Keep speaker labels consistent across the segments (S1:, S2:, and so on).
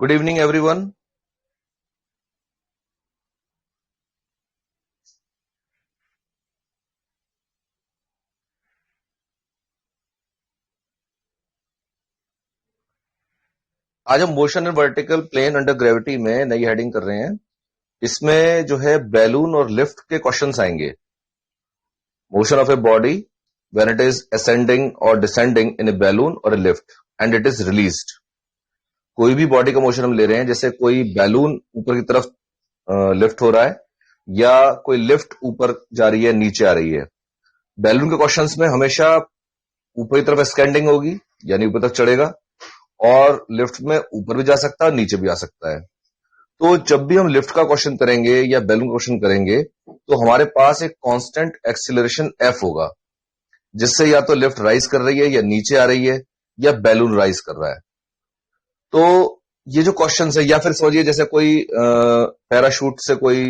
S1: Good evening everyone. आज हम motion and vertical plane under gravity में नई हेडिंग कर रहे हैं। इसमें जो है बैलून और लिफ्ट के क्वेश्चंस आएंगे। Motion of a body when it is ascending और डिसेंडिंग इन ए बैलून और ए lift and it is released. कोई भी बॉडी का मोशन हम ले रहे हैं, जैसे कोई बैलून ऊपर की तरफ लिफ्ट हो रहा है या कोई लिफ्ट ऊपर जा रही है, नीचे आ रही है। बैलून के क्वेश्चंस में हमेशा ऊपर की तरफ स्कैंडिंग होगी, यानी ऊपर तक चढ़ेगा, और लिफ्ट में ऊपर भी जा सकता है और नीचे भी आ सकता है। तो जब भी हम लिफ्ट का क्वेश्चन करेंगे या बैलून का क्वेश्चन करेंगे तो हमारे पास एक कांस्टेंट एक्सीलरेशन एफ होगा, जिससे या तो लिफ्ट राइज कर रही है या नीचे आ रही है या बैलून राइज कर रहा है। तो ये जो क्वेश्चन है, या फिर समझिए जैसे कोई पैराशूट से कोई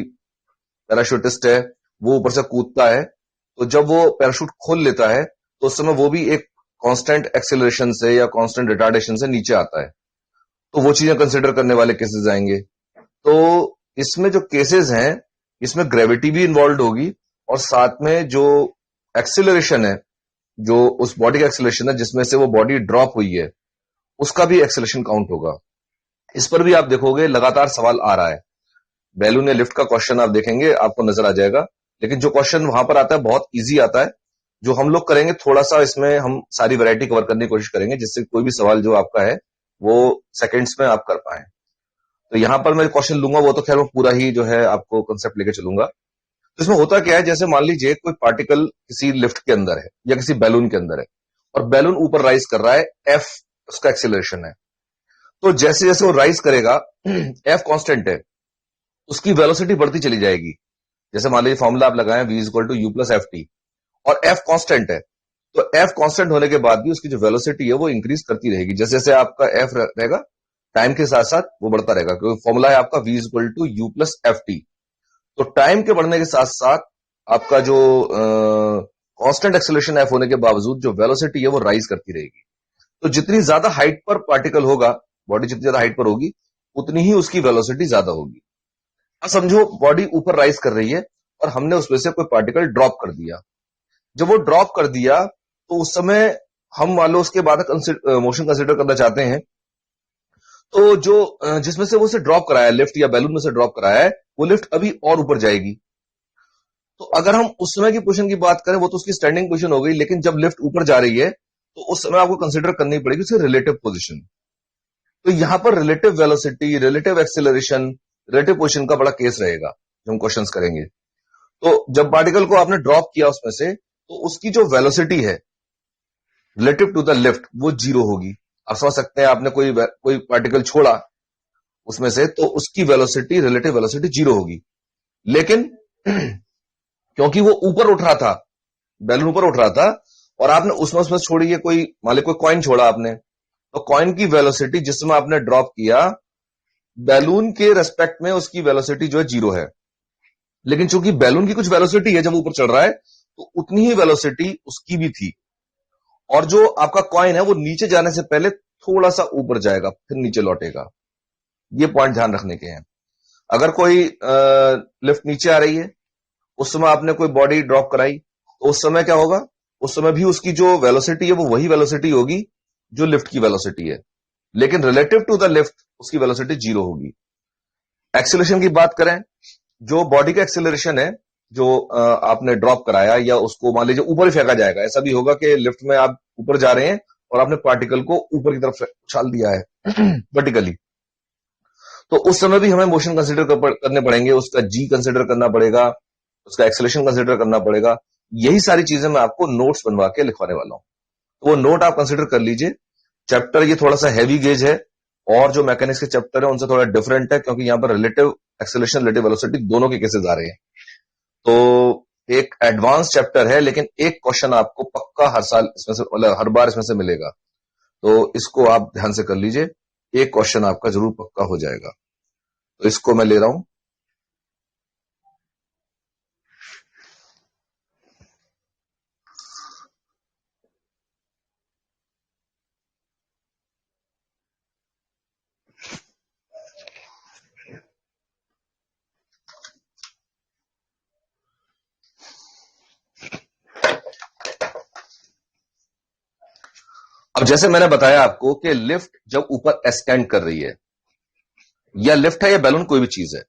S1: पैराशूटिस्ट है, वो ऊपर से कूदता है, तो जब वो पैराशूट खोल लेता है तो उस समय वो भी एक कांस्टेंट एक्सेलरेशन से या कांस्टेंट रिटार्डेशन से नीचे आता है। तो वो चीजें कंसिडर करने वाले केसेस आएंगे। तो इसमें जो केसेस हैं, इसमें ग्रेविटी भी इन्वॉल्व होगी और साथ में जो एक्सेलरेशन है, जो उस बॉडी का एक्सेलरेशन है जिसमें से वो बॉडी ड्रॉप हुई है, उसका भी एक्सेलरेशन काउंट होगा। इस पर भी आप देखोगे लगातार सवाल आ रहा है। बैलून या लिफ्ट का क्वेश्चन आप देखेंगे, आपको नजर आ जाएगा। लेकिन जो क्वेश्चन वहां पर आता है बहुत इजी आता है। जो हम लोग करेंगे, थोड़ा सा इसमें हम सारी वैरायटी कवर करने की कोशिश करेंगे, जिससे कोई भी सवाल जो आपका है वो सेकंड्स में आप कर पाए। तो यहां पर मैं क्वेश्चन लूंगा, वो तो खैर मैं पूरा ही जो है आपको कंसेप्ट लेके चलूंगा। तो इसमें होता क्या है, जैसे मान लीजिए कोई पार्टिकल किसी लिफ्ट के अंदर है या किसी बैलून के अंदर है और बैलून ऊपर राइज कर रहा है, एफ उसका एक्सेलरेशन है। तो जैसे जैसे वो राइज करेगा, एफ कांस्टेंट है, उसकी वेलोसिटी बढ़ती चली जाएगी। जैसे मान लीजिए फॉर्मूला आप लगाएं, v equal to u plus f t, और एफ कांस्टेंट है। तो एफ कांस्टेंट होने के बाद भी उसकी जो वेलोसिटी है वो इंक्रीज करती रहेगी। जैसे जैसे आपका एफ रहेगा, टाइम के साथ साथ वो बढ़ता रहेगा, क्योंकि फॉर्मूला है आपका v equal to u plus f t. तो टाइम के बढ़ने के साथ साथ आपका जो कांस्टेंट एक्सेलरेशन एफ होने के बावजूद जो वेलोसिटी है वो राइज करती रहेगी। तो जितनी ज्यादा हाइट पर पार्टिकल होगा, बॉडी जितनी ज्यादा हाइट पर होगी, उतनी ही उसकी वेलोसिटी ज्यादा होगी। अब समझो बॉडी ऊपर राइज कर रही है और हमने उसमें से कोई पार्टिकल ड्रॉप कर दिया। जब वो ड्रॉप कर दिया तो उस समय हम मान लो उसके बाद मोशन कंसिडर करना चाहते हैं। तो जो जिसमें से वो उसे ड्रॉप कराया, लिफ्ट या बैलून में से ड्रॉप कराया है, वो लिफ्ट अभी और ऊपर जाएगी। तो अगर हम उस समय की पोजीशन की बात करें, वो तो उसकी स्टैंडिंग पोजीशन हो गई, लेकिन जब लिफ्ट ऊपर जा रही है तो उस समय आपको कंसिडर करनी पड़ेगी उसकी रिलेटिव पोजीशन। तो यहां पर relative velocity, relative acceleration, relative position का बड़ा केस रहेगा जो हम क्वेश्चंस करेंगे। तो जब पार्टिकल को आपने ड्रॉप किया उसमें से, तो उसकी जो वेलोसिटी है रिलेटिव टू द लिफ्ट वो जीरो होगी। आप समझ सकते हैं, आपने कोई कोई पार्टिकल छोड़ा उसमें से, तो उसकी वेलोसिटी, रिलेटिव वेलोसिटी जीरो होगी। लेकिन क्योंकि वो ऊपर उठ रहा था, बैलून ऊपर उठ रहा था, और आपने उसमें उसमें छोड़ी है, कोई मान ली कोई कॉइन छोड़ा आपने, तो कॉइन की वेलोसिटी जिस समय आपने ड्रॉप किया, बैलून के रेस्पेक्ट में उसकी वेलोसिटी जो है जीरो है। लेकिन चूंकि बैलून की कुछ वेलोसिटी है जब ऊपर चढ़ रहा है, तो उतनी ही वेलोसिटी उसकी भी थी। और जो आपका कॉइन है वो नीचे जाने से पहले थोड़ा सा ऊपर जाएगा, फिर नीचे लौटेगा। ये पॉइंट ध्यान रखने के हैं। अगर कोई लिफ्ट नीचे आ रही है, उस समय आपने कोई बॉडी ड्रॉप कराई, तो उस समय क्या होगा, उस समय भी उसकी जो वेलोसिटी है वो वही वेलोसिटी होगी जो लिफ्ट की वेलोसिटी है, लेकिन रिलेटिव टू द लिफ्ट उसकी वेलोसिटी जीरो होगी। एक्सेलरेशन की बात करें, जो बॉडी का एक्सेलरेशन है, जो आपने ड्रॉप कराया, या उसको मान लीजिए ऊपर ही फेंका जाएगा। ऐसा भी होगा कि लिफ्ट में आप ऊपर जा रहे हैं और आपने पार्टिकल को ऊपर की तरफ उछाल दिया है वर्टिकली, तो उस समय भी हमें मोशन कंसिडर करने पड़ेंगे, उसका जी कंसिडर करना पड़ेगा, उसका एक्सेलरेशन कंसिडर करना पड़ेगा। यही सारी चीजें मैं आपको नोट्स बनवा के लिखवाने वाला हूं, तो वो नोट आप कंसिडर कर लीजिए। चैप्टर ये थोड़ा सा हैवी गेज है, और जो मैकेनिक्स के चैप्टर है उनसे थोड़ा डिफरेंट है, क्योंकि यहां पर रिलेटिव एक्सेलरेशन, रिलेटिव वेलोसिटी दोनों के केसेस आ रहे हैं। तो एक एडवांस चैप्टर है, लेकिन एक क्वेश्चन आपको पक्का हर साल इसमें से, मतलब हर बार इसमें से मिलेगा। तो इसको आप ध्यान से कर लीजिए, एक क्वेश्चन आपका जरूर पक्का हो जाएगा। तो इसको मैं ले रहा हूं। जैसे मैंने बताया आपको कि लिफ्ट जब ऊपर एस्केंड कर रही है, या लिफ्ट है या बैलून, कोई भी चीज है,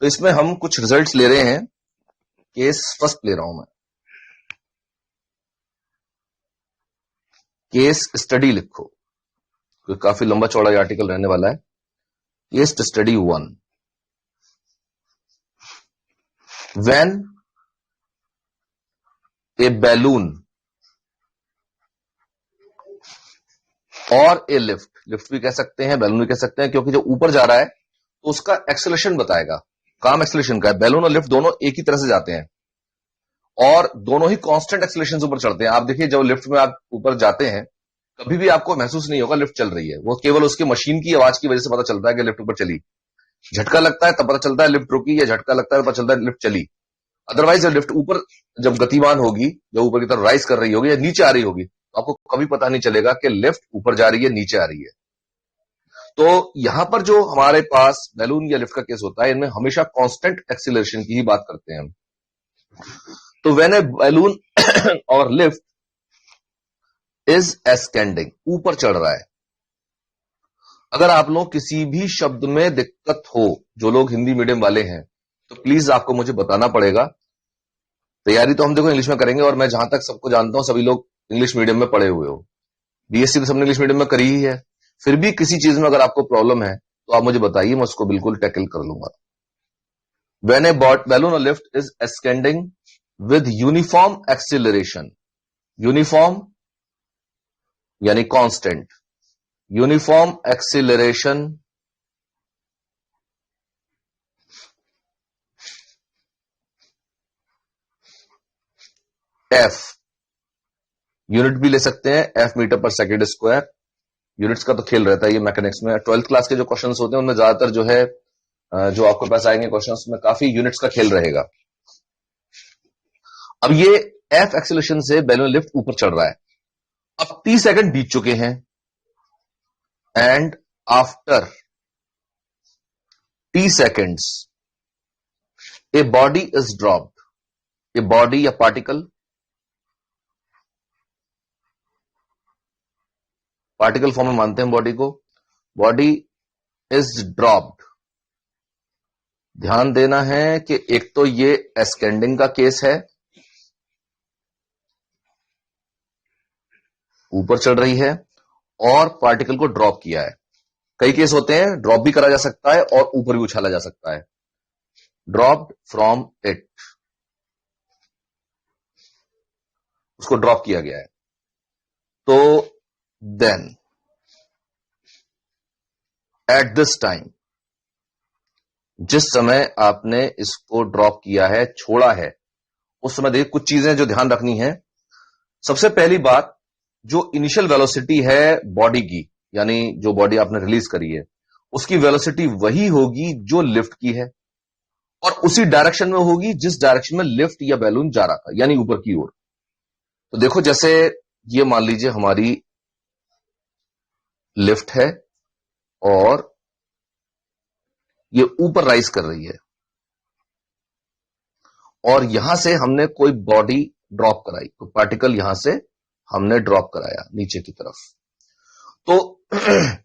S1: तो इसमें हम कुछ रिजल्ट्स ले रहे हैं। केस फर्स्ट ले रहा हूं मैं, केस स्टडी लिखो, क्योंकि काफी लंबा चौड़ा आर्टिकल रहने वाला है। Case study 1, when a balloon और ए लिफ्ट, लिफ्ट भी कह सकते हैं, बैलून भी कह सकते हैं, क्योंकि जो ऊपर जा रहा है तो उसका एक्सेलरेशन बताएगा। काम एक्सेलरेशन का है, बैलून और लिफ्ट दोनों एक ही तरह से जाते हैं और दोनों ही कांस्टेंट एक्सेलरेशन से ऊपर चढ़ते हैं। आप देखिए, जब लिफ्ट में आप ऊपर जाते हैं, कभी भी आपको महसूस नहीं होगा लिफ्ट चल रही है, वो केवल उसकी मशीन की आवाज की वजह से पता चलता है कि लिफ्ट ऊपर चली। झटका लगता है तब पता चलता है लिफ्ट रुकी, या झटका लगता है तब पता चलता है लिफ्ट चली। अदरवाइज जब लिफ्ट ऊपर, जब गतिमान होगी, जब ऊपर की तरफ राइज कर रही होगी या नीचे आ रही होगी, तो आपको कभी पता नहीं चलेगा कि लिफ्ट ऊपर जा रही है नीचे आ रही है। तो यहां पर जो हमारे पास बैलून या लिफ्ट का केस होता है, इनमें हमेशा कांस्टेंट एक्सीलरेशन की ही बात करते हैं हम। तो व्हेन ए बैलून और लिफ्ट इज एस्केंडिंग, ऊपर चढ़ रहा है। अगर आप लोग किसी भी शब्द में दिक्कत हो, जो लोग हिंदी मीडियम वाले हैं, तो प्लीज आपको मुझे बताना पड़ेगा। तैयारी तो हम देखो इंग्लिश में करेंगे, और मैं जहां तक सबको जानता हूं सभी लोग इंग्लिश मीडियम में पढ़े हुए हो, बीएससी तो सबने इंग्लिश मीडियम में करी ही है। फिर भी किसी चीज में अगर आपको प्रॉब्लम है तो आप मुझे बताइए, मैं उसको बिल्कुल टैकल कर लूंगा। व्हेन ए बैलून और lift is ascending with uniform acceleration, uniform यानी constant, uniform acceleration F, unit भी ले सकते हैं, एफ मीटर पर सेकेंड स्क्वायर। यूनिट्स का तो खेल रहता है ये मैकेनिक्स में। 12th क्लास के जो क्वेश्चंस होते हैं उनमें ज्यादातर जो है, जो आपके पास आएंगे क्वेश्चंस में, काफी यूनिट्स का खेल रहेगा। अब ये एफ एक्सीलरेशन से बैलून लिफ्ट ऊपर चढ़ रहा है। अब 30 सेकंड बीत चुके हैं, and after T seconds a body is dropped, a body या पार्टिकल, पार्टिकल फॉर्म में मानते हैं बॉडी को, बॉडी इज ड्रॉप्ड। ध्यान देना है कि एक तो ये एस्केंडिंग का केस है, ऊपर चढ़ रही है, और पार्टिकल को ड्रॉप किया है। कई केस होते हैं, ड्रॉप भी करा जा सकता है और ऊपर भी उछाला जा सकता है। ड्रॉप्ड फ्रॉम इट, उसको ड्रॉप किया गया है। तो देन एट दिस टाइम, जिस समय आपने इसको ड्रॉप किया है, छोड़ा है, उस समय देखिए कुछ चीजें जो ध्यान रखनी है। सबसे पहली बात, जो इनिशियल वेलोसिटी है बॉडी की, यानी जो बॉडी आपने रिलीज करी है, उसकी वेलोसिटी वही होगी जो लिफ्ट की है, और उसी डायरेक्शन में होगी जिस डायरेक्शन में लिफ्ट या बैलून जा रहा था, यानी ऊपर की ओर। तो देखो, जैसे ये मान लीजिए हमारी लिफ्ट है और ये ऊपर राइज कर रही है, और यहां से हमने कोई बॉडी ड्रॉप कराई, कोई पार्टिकल यहां से हमने ड्रॉप कराया नीचे की तरफ। तो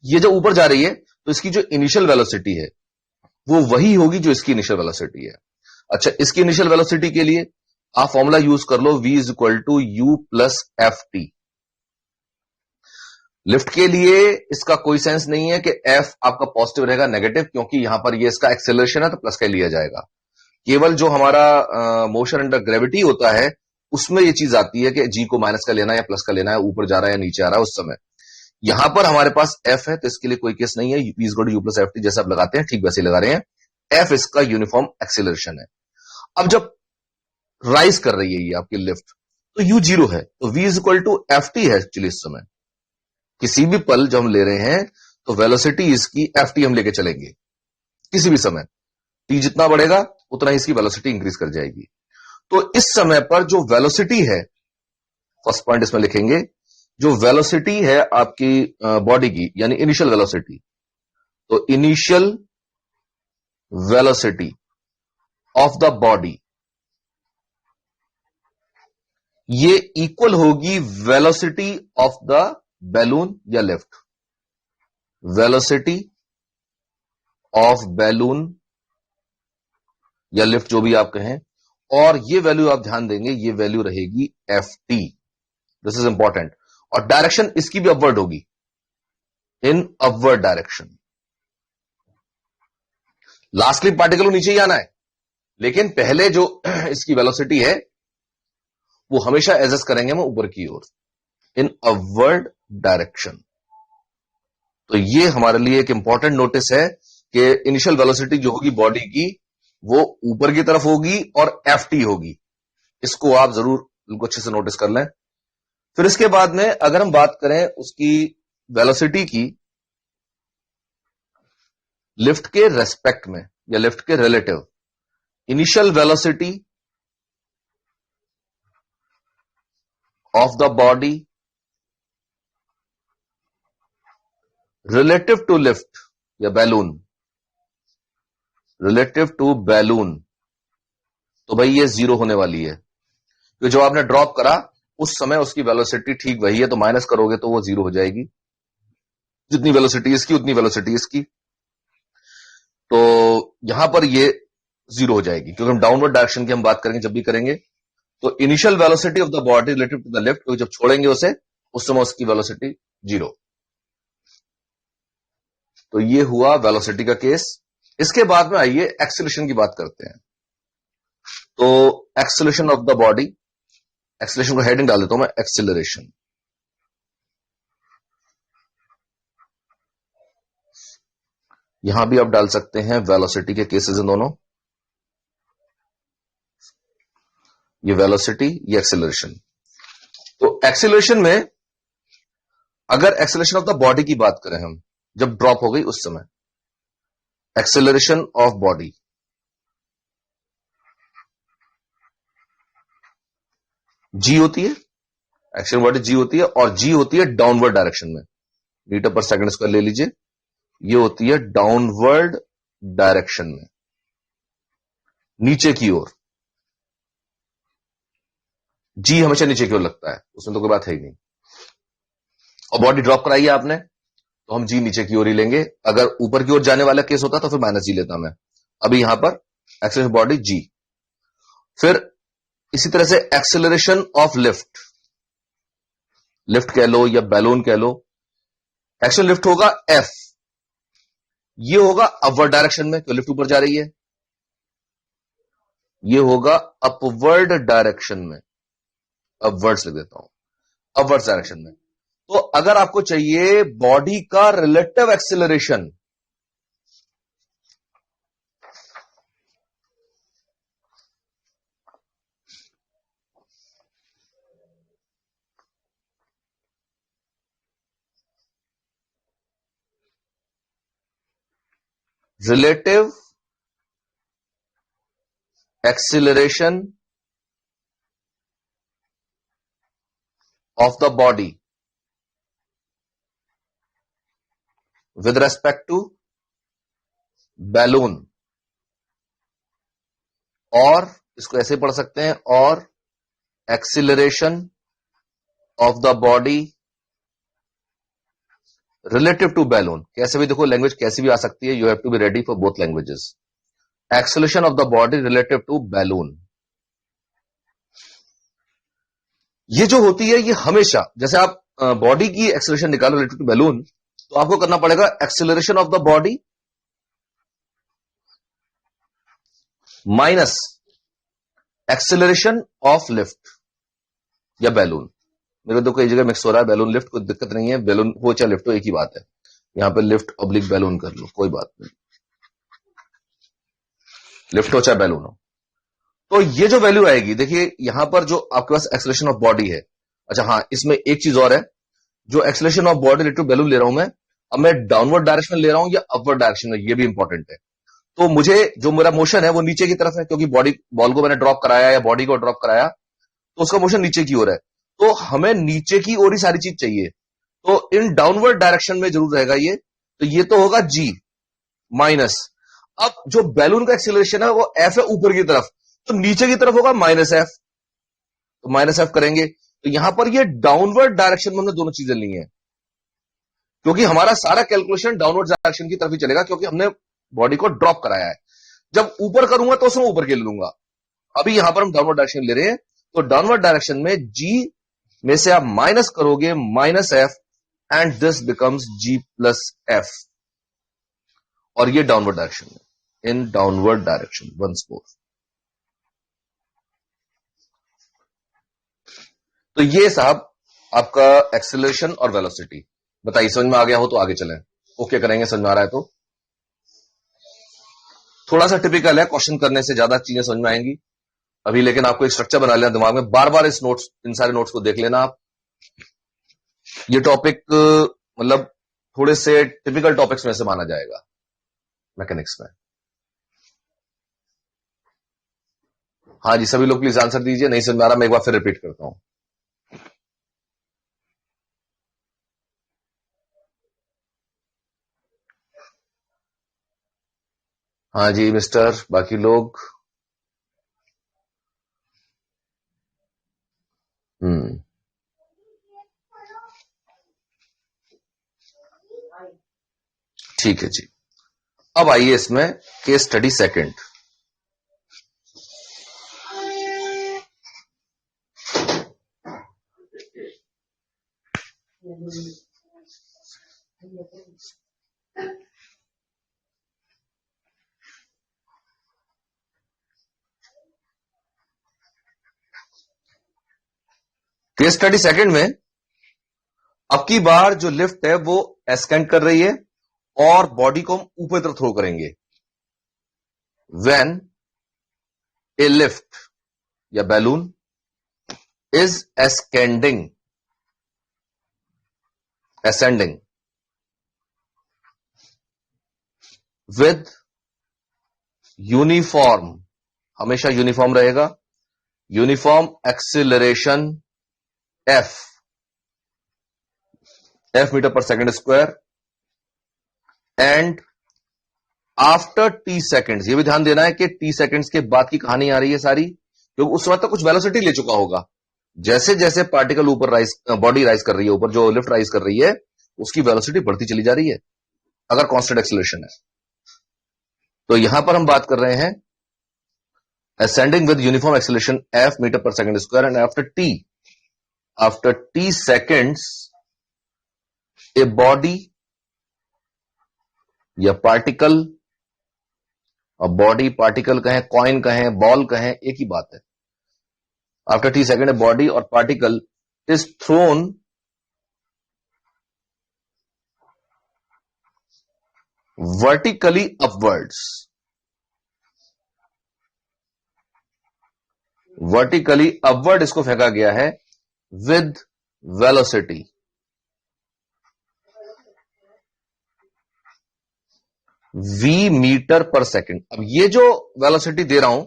S1: ये जो ऊपर जा रही है, तो इसकी जो इनिशियल वेलोसिटी है वो वही होगी जो इसकी इनिशियल वेलोसिटी है। अच्छा, इसकी इनिशियल वेलोसिटी के लिए आप फॉर्मूला यूज कर लो, v is equal to u plus f t. Lift के लिए इसका कोई सेंस नहीं है कि f आपका पॉजिटिव रहेगा नेगेटिव, क्योंकि यहां पर ये इसका एक्सेलरेशन है तो प्लस का लिया जाएगा। केवल जो हमारा मोशन अंडर ग्रेविटी होता है उसमें ये चीज आती है कि g को माइनस का लेना है या प्लस का लेना है, ऊपर जा रहा है या नीचे आ रहा है उस समय। यहां पर हमारे पास f है तो इसके लिए कोई केस नहीं है, v is equal to u plus f t, जैसे आप लगाते हैं ठीक वैसे लगा रहे हैं। f इसका यूनिफॉर्म एक्सेलरेशन है। अब जब राइज कर रही है ये आपकी लिफ्ट, तो u जीरो है, तो v is equal to f t है एक्चुअली। इस समय किसी भी पल जो हम ले रहे हैं तो वेलोसिटी इसकी एफ टी हम लेके चलेंगे किसी भी समय, t जितना बढ़ेगा उतना ही इसकी वेलोसिटी इंक्रीज कर जाएगी। तो इस समय पर जो वेलोसिटी है, फर्स्ट पॉइंट इसमें लिखेंगे, जो वेलोसिटी है आपकी बॉडी की, यानी इनिशियल वेलोसिटी, तो initial velocity of the body ये इक्वल होगी वेलोसिटी ऑफ द बैलून या लिफ्ट, वेलोसिटी ऑफ बैलून या लिफ्ट जो भी आप कहें, और ये वैल्यू आप ध्यान देंगे, ये वैल्यू रहेगी F T. This is important. और डायरेक्शन इसकी भी अपवर्ड होगी, in upward direction. Lastly particle को नीचे ही आना है, लेकिन पहले जो इसकी वेलोसिटी है वो हमेशा एडजस्ट करेंगे हम ऊपर की ओर, इन अपवर्ड डायरेक्शन। तो ये हमारे लिए एक इंपॉर्टेंट नोटिस है कि इनिशियल वेलोसिटी जो होगी बॉडी की वो ऊपर की तरफ होगी और एफ टी होगी। इसको आप जरूर बिल्कुल अच्छे से नोटिस कर लें। फिर इसके बाद में अगर हम बात करें उसकी वेलोसिटी की लिफ्ट के रेस्पेक्ट में या लिफ्ट के relative, initial velocity of the body relative to lift या बैलून, रिलेटिव टू बैलून, तो भाई ये जीरो होने वाली है। तो जो आपने ड्रॉप करा उस समय उसकी वेलोसिटी ठीक वही है, तो माइनस करोगे तो वो जीरो हो जाएगी। जितनी वेलोसिटी इसकी उतनी वेलोसिटी इसकी, तो यहां पर ये जीरो हो जाएगी, क्योंकि हम डाउनवर्ड डायरेक्शन की हम बात करेंगे जब भी करेंगे। तो initial velocity of the body relative to the left, क्योंकि जब छोड़ेंगे उसे उस समय उसकी वेलोसिटी जीरो। तो ये हुआ वेलोसिटी का केस। इसके बाद में आइए एक्सीलरेशन की बात करते हैं। तो acceleration of the body, acceleration को हेडिंग डाल देता हूं मैं, एक्सीलरेशन। यहां भी आप डाल सकते हैं वेलोसिटी के केसेस इन दोनों, ये वेलोसिटी, ये एक्सीलरेशन। तो एक्सीलरेशन में अगर एक्सीलरेशन ऑफ द बॉडी की बात करें हम, जब ड्रॉप हो गई उस समय, एक्सीलरेशन ऑफ बॉडी, जी होती है, एक्शन बॉडी जी होती है, और जी होती है डाउनवर्ड डायरेक्शन में, मीटर पर सेकंड स्क्वायर ले लीजिए, ये होती है डाउनवर्ड डायरेक्शन में, नीचे की ओर। जी हमेशा नीचे की ओर लगता है, उसमें तो कोई बात है ही नहीं। और बॉडी ड्रॉप कराई है आपने तो हम जी नीचे की ओर ही लेंगे। अगर ऊपर की ओर जाने वाला केस होता तो फिर माइनस जी लेता मैं। अभी यहां पर एक्सीलरेशन बॉडी जी। फिर इसी तरह से एक्सेलरेशन ऑफ लिफ्ट, लिफ्ट कह लो या बैलून कह लो, एक्शन लिफ्ट होगा एफ, ये होगा अपवर्ड डायरेक्शन में, क्यों लिफ्ट ऊपर जा रही है, ये होगा अपवर्ड डायरेक्शन में, अपवर्ड्स लिख देता हूं, अपवर्ड डायरेक्शन में। तो अगर आपको चाहिए बॉडी का relative acceleration, relative acceleration of the body with respect to balloon, और इसको ऐसे पढ़ सकते हैं, और acceleration of the body relative to balloon. कैसे भी देखो, लैंग्वेज कैसी भी आ सकती है, you have to be ready for both languages. Acceleration of the body relative to balloon, ये जो होती है ये हमेशा, जैसे आप बॉडी की एक्सीलरेशन निकालो रिलेटिव टू बैलून, तो आपको करना पड़ेगा acceleration of the body minus acceleration of lift या बैलून। मेरे तो कई जगह मिक्स हो रहा है, बैलून लिफ्ट, कोई दिक्कत नहीं है, बैलून हो चाहे लिफ्ट हो एक ही बात है। यहां पे लिफ्ट ऑब्लिक बैलून कर लो, कोई बात नहीं, लिफ्ट हो चाहे बैलून हो। तो ये जो वैल्यू आएगी, देखिए यहां पर जो आपके पास एक्सीलरेशन ऑफ बॉडी है, अच्छा हाँ, इसमें एक चीज और है, जो acceleration of body relative balloon ले रहा हूं मैं, अब मैं डाउनवर्ड डायरेक्शन में ले रहा हूं या अपवर्ड डायरेक्शन में, ये भी इंपॉर्टेंट है। तो मुझे जो मेरा मोशन है वो नीचे की तरफ है, क्योंकि बॉल को मैंने ड्रॉप कराया या बॉडी को ड्रॉप कराया, तो उसका मोशन नीचे की ओर है, तो हमें नीचे की ओर ही सारी चीज चाहिए। तो इन डाउनवर्ड डायरेक्शन में जरूर रहेगा ये, तो ये तो होगा जी माइनस, अब जो बैलून का एक्सीलरेशन है वो एफ है ऊपर की तरफ, तो नीचे की तरफ होगा माइनस एफ, तो माइनस एफ करेंगे। तो यहां पर ये डाउनवर्ड डायरेक्शन में हमने दोनों चीजें ली हैं, क्योंकि हमारा सारा कैलकुलेशन डाउनवर्ड डायरेक्शन की तरफ ही चलेगा, क्योंकि हमने बॉडी को ड्रॉप कराया है। जब ऊपर करूंगा तो उसमें ऊपर के ले लूंगा। अभी यहां पर हम डाउनवर्ड डायरेक्शन ले रहे हैं, तो डाउनवर्ड डायरेक्शन में जी में से आप माइनस करोगे minus f, and this becomes g plus f, और ये डाउनवर्ड डायरेक्शन में, in downward direction once more. तो ये साहब आपका एक्सेलरेशन और वेलोसिटी। बताइए समझ में आ गया हो तो आगे चलें, ओके करेंगे, समझ में आ रहा है तो। थोड़ा सा टिपिकल है, क्वेश्चन करने से ज्यादा चीजें समझ में आएंगी अभी, लेकिन आपको एक स्ट्रक्चर बना लेना दिमाग में, बार बार इन सारे नोट्स को देख लेना आप। ये टॉपिक मतलब थोड़े से टिपिकल टॉपिक्स में से माना जाएगा मैकेनिक्स में। हाँ जी, सभी लोग प्लीज आंसर दीजिए, नहीं समझ में आ रहा मैं एक बार फिर रिपीट करता हूं। हाँ जी मिस्टर, बाकी लोग। ठीक है जी। अब आइए इसमें case study second. Case study second में अब की बार जो लिफ्ट है वो एस्केंट कर रही है और बॉडी को हम ऊपर तरफ थ्रो करेंगे। व्हेन ए लिफ्ट या balloon is ascending, ascending with uniform, हमेशा यूनिफॉर्म रहेगा, यूनिफॉर्म एक्सिलरेशन एफ मीटर पर second square, and after t seconds. ये भी ध्यान देना है कि टी सेकेंड्स के बाद की कहानी आ रही है सारी, क्योंकि उस वक्त तक कुछ वेलोसिटी ले चुका होगा। जैसे जैसे पार्टिकल ऊपर राइज, बॉडी राइज कर रही है ऊपर, जो लिफ्ट राइज कर रही है उसकी वेलोसिटी बढ़ती चली जा रही है अगर कांस्टेंट एक्सेलरेशन है। तो यहां पर हम बात कर रहे हैं ascending with uniform acceleration f metre पर second square, and after t seconds a body या पार्टिकल, और बॉडी पार्टिकल कहें, कॉइन कहें, बॉल कहें, एक ही बात है। After t second a body और particle is thrown vertically upwards, vertically upward इसको फेंका गया है विद वेलोसिटी v मीटर पर सेकेंड। अब ये जो वेलोसिटी दे रहा हूं,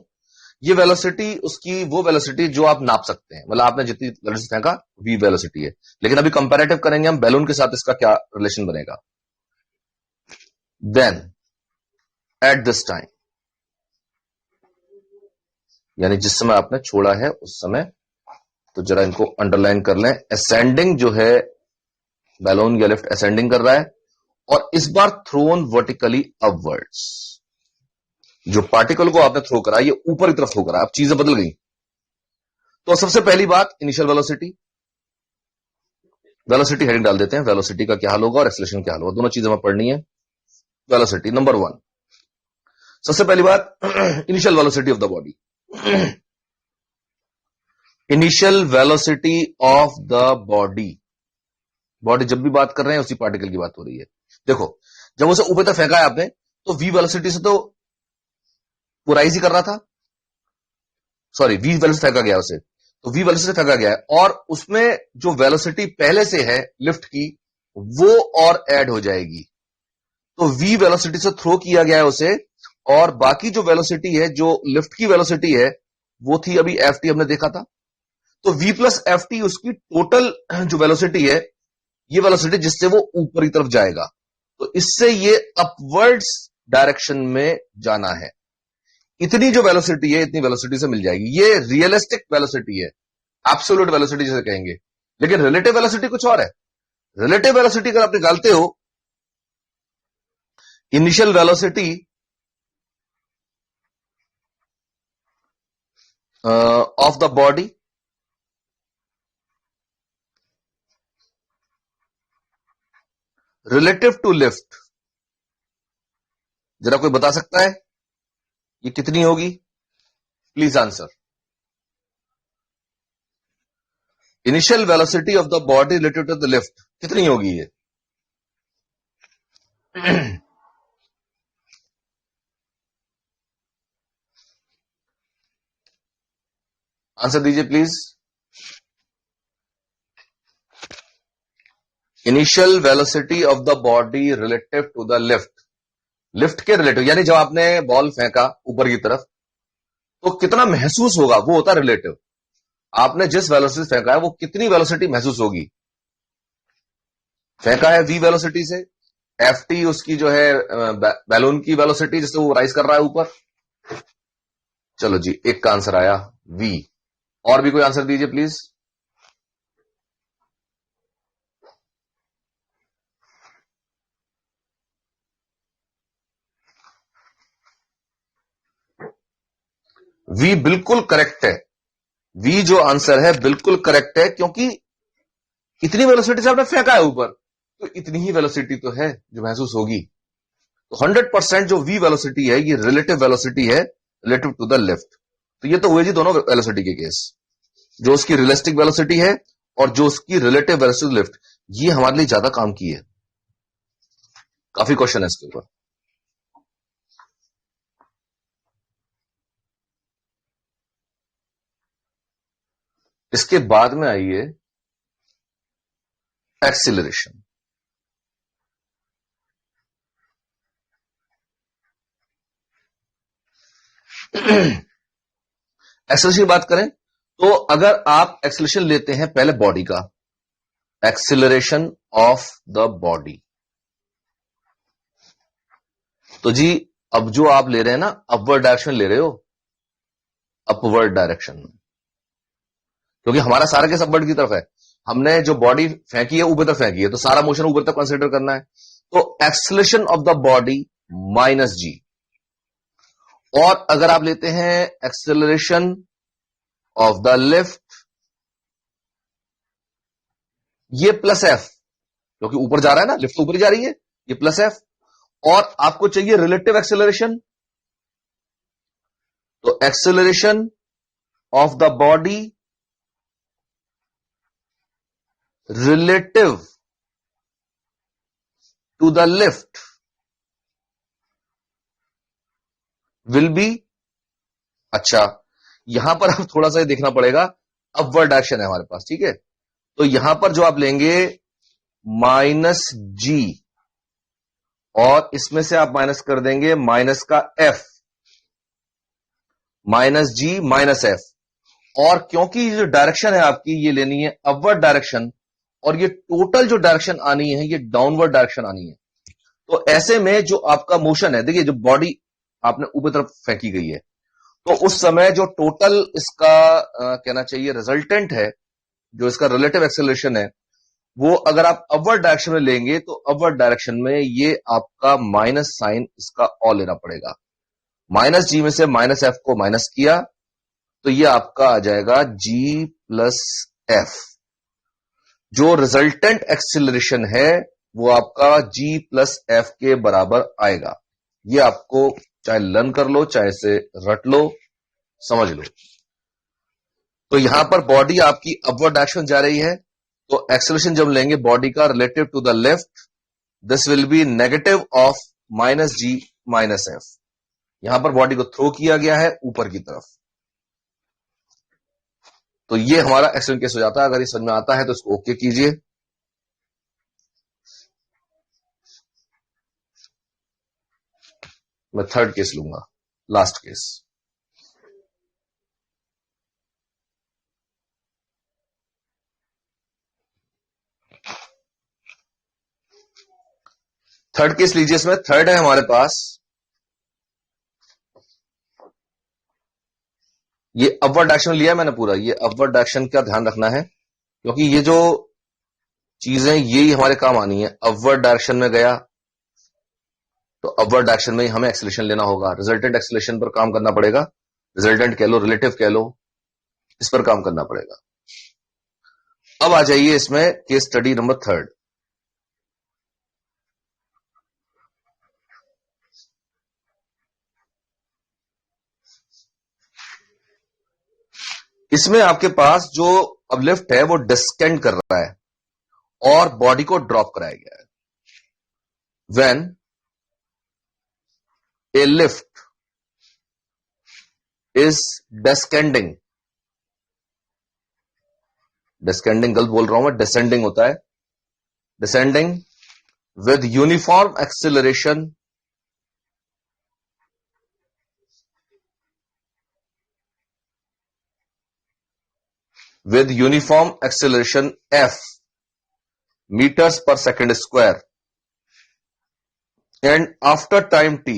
S1: ये वेलोसिटी उसकी वो वेलोसिटी जो आप नाप सकते हैं, मतलब आपने जितनी वेलोसिटी फेंका v वेलोसिटी है। लेकिन अभी कंपैरेटिव करेंगे हम बैलून के साथ, इसका क्या रिलेशन बनेगा। देन एट दिस टाइम, यानी जिस समय आपने छोड़ा है उस समय, तो जरा इनको अंडरलाइन कर लें। असेंडिंग जो है बैलून या लिफ्ट असेंडिंग कर रहा है, और इस बार थ्रोन वर्टिकली अपवर्ड्स। जो पार्टिकल को आपने थ्रो करा, ये ऊपर की तरफ थ्रो करा, अब चीजें बदल गई। तो सबसे पहली बात इनिशियल वेलोसिटी, वेलोसिटी हेडिंग डाल देते हैं, वेलोसिटी का क्या हाल होगा और एक्सेलरेशन क्या हाल होगा, दोनों चीजें हमें पढ़नी है। वेलोसिटी नंबर 1, सबसे पहली बात initial velocity of the body. Initial velocity of the body, body जब भी बात कर रहे हैं उसी पार्टिकल की बात हो रही है। देखो जब उसे ऊपर तक फेंका है आपने, तो v वेलोसिटी से तो पुराइज ही कर रहा था, सॉरी v वेलोसिटी फेंका गया उसे, तो v वेलोसिटी फेंका गया है, और उसमें जो वेलोसिटी पहले से है लिफ्ट की वो और ऐड हो जाएगी। तो v वेलोसिटी से थ्रो किया गया है उसे, और बाकी जो वेलोसिटी है, जो लिफ्ट की वेलोसिटी है, वो थी अभी ft हमने देखा था। तो v प्लस ft उसकी टोटल जो वेलोसिटी है, ये वेलोसिटी जिससे वो ऊपर की तरफ जाएगा, तो इससे ये अपवर्ड्स डायरेक्शन में जाना है। इतनी जो वेलोसिटी है, इतनी वेलोसिटी से मिल जाएगी। ये रियलिस्टिक वेलोसिटी है, एब्सोल्यूट वेलोसिटी जिसे कहेंगे। लेकिन रिलेटिव वेलोसिटी कुछ और है। रिलेटिव वेलोसिटी अगर आप निकालते हो initial velocity of the body relative to lift, जरा कोई बता सकता है ये कितनी होगी? Please answer. Initial velocity of the body relative to the lift कितनी होगी ये? आंसर दीजिए please. Initial velocity of the body relative to the lift, lift के रिलेटिव, यानी जब आपने बॉल फेंका ऊपर की तरफ तो कितना महसूस होगा वो होता है रिलेटिव। आपने जिस वेलोसिटी से फेंका है वो कितनी वेलोसिटी महसूस होगी। फेंका है v वेलोसिटी से, ft उसकी जो है बैलून की वेलोसिटी जिससे वो राइज कर रहा है ऊपर। चलो जी, एक का आंसर आया v। और भी कोई आंसर दीजिए प्लीज। v बिल्कुल करेक्ट है। v जो आंसर है बिल्कुल करेक्ट है, क्योंकि इतनी वेलोसिटी से आपने फेंका है ऊपर तो इतनी ही वेलोसिटी तो है जो महसूस होगी। तो 100% जो v वेलोसिटी है ये रिलेटिव वेलोसिटी है, रिलेटिव टू द लिफ्ट। तो ये तो हुए जी दोनों वेलोसिटी के केस, जो उसकी रियलिस्टिक वेलोसिटी है और जो उसकी रिलेटिव वेलोसिटी लिफ्ट, ये हमारे लिए ज्यादा काम की है। काफी क्वेश्चन है इसके ऊपर। इसके बाद में आइए एक्सीलरेशन। एक्सेलरेशन की बात करें तो अगर आप एक्सेलरेशन लेते हैं पहले बॉडी का, एक्सीलरेशन ऑफ द बॉडी, तो जी अब जो आप ले रहे हैं ना, अपवर्ड डायरेक्शन ले रहे हो, अपवर्ड डायरेक्शन में, क्योंकि हमारा सारा केस अपवर्ड की तरफ है। हमने जो बॉडी फेंकी है ऊपर तक फेंकी है, तो सारा मोशन ऊपर तक कंसीडर करना है। तो acceleration of the body minus g, और अगर आप लेते हैं एक्सेलरेशन ऑफ द लिफ्ट, ये प्लस एफ, क्योंकि ऊपर जा रहा है ना, लिफ्ट ऊपर जा रही है, ये प्लस एफ। और आपको चाहिए रिलेटिव एक्सेलरेशन, तो acceleration of the body relative to the lift will be, अच्छा यहां पर अब थोड़ा सा देखना पड़ेगा, अपवर्ड डायरेक्शन है हमारे पास, ठीक है। तो यहां पर जो आप लेंगे माइनस जी, और इसमें से आप माइनस कर देंगे माइनस का F, minus g minus F. और क्योंकि जो डायरेक्शन है आपकी ये लेनी है अपवर्ड डायरेक्शन, और ये टोटल जो डायरेक्शन आनी है ये डाउनवर्ड डायरेक्शन आनी है। तो ऐसे में जो आपका मोशन है, देखिए जो बॉडी आपने ऊपर तरफ फेंकी गई है, तो उस समय जो टोटल इसका कहना चाहिए रिजल्टेंट है, जो इसका रिलेटिव एक्सेलरेशन है, वो अगर आप अपवर्ड डायरेक्शन में लेंगे तो अपवर्ड डायरेक्शन में ये आपका माइनस साइन इसका और लेना पड़ेगा। माइनस जी में से माइनस एफ को माइनस किया तो ये आपका आ जाएगा जी प्लस एफ। जो रिजल्टेंट एक्सेलरेशन है वो आपका जी प्लस एफ के बराबर आएगा। ये आपको चाहे लर्न कर लो चाहे से रट लो, समझ लो। तो यहां पर बॉडी आपकी अपवर्ड डायरेक्शन जा रही है, तो एक्सेलरेशन जब लेंगे बॉडी का relative to the left, this will be negative of minus g minus f. यहां पर बॉडी को थ्रो किया गया है ऊपर की तरफ, तो ये हमारा एक्सेलरेशन केस हो जाता है। अगर ये समझ में आता है तो इसको ओके कीजिए। मैं थर्ड केस लूंगा, लास्ट केस। थर्ड केस लीजिए। इसमें थर्ड है हमारे पास, ये अपवर्ड डायरेक्शन लिया मैंने पूरा, ये अपवर्ड डायरेक्शन का ध्यान रखना है, क्योंकि ये जो चीजें यही हमारे काम आनी है। अपवर्ड डायरेक्शन में गया, तो अपवर्ड डायरेक्शन में हमें एक्सेलरेशन लेना होगा, रिजल्टेंट एक्सेलरेशन पर काम करना पड़ेगा, रिजल्टेंट कह लो, रिलेटिव कह लो, इस पर काम करना पड़ेगा। अब आ जाइए इसमें केस स्टडी नंबर 3। इसमें आपके पास जो अब लिफ्ट है वो डिस्केंड कर रहा है और बॉडी को ड्रॉप कराया गया है। व्हेन ए लिफ्ट इज डिस्केंडिंग, डिस्केंडिंग गलत बोल रहा हूं मैं, डिसेंडिंग होता है, descending with uniform acceleration with uniform acceleration f meters per second square and after time t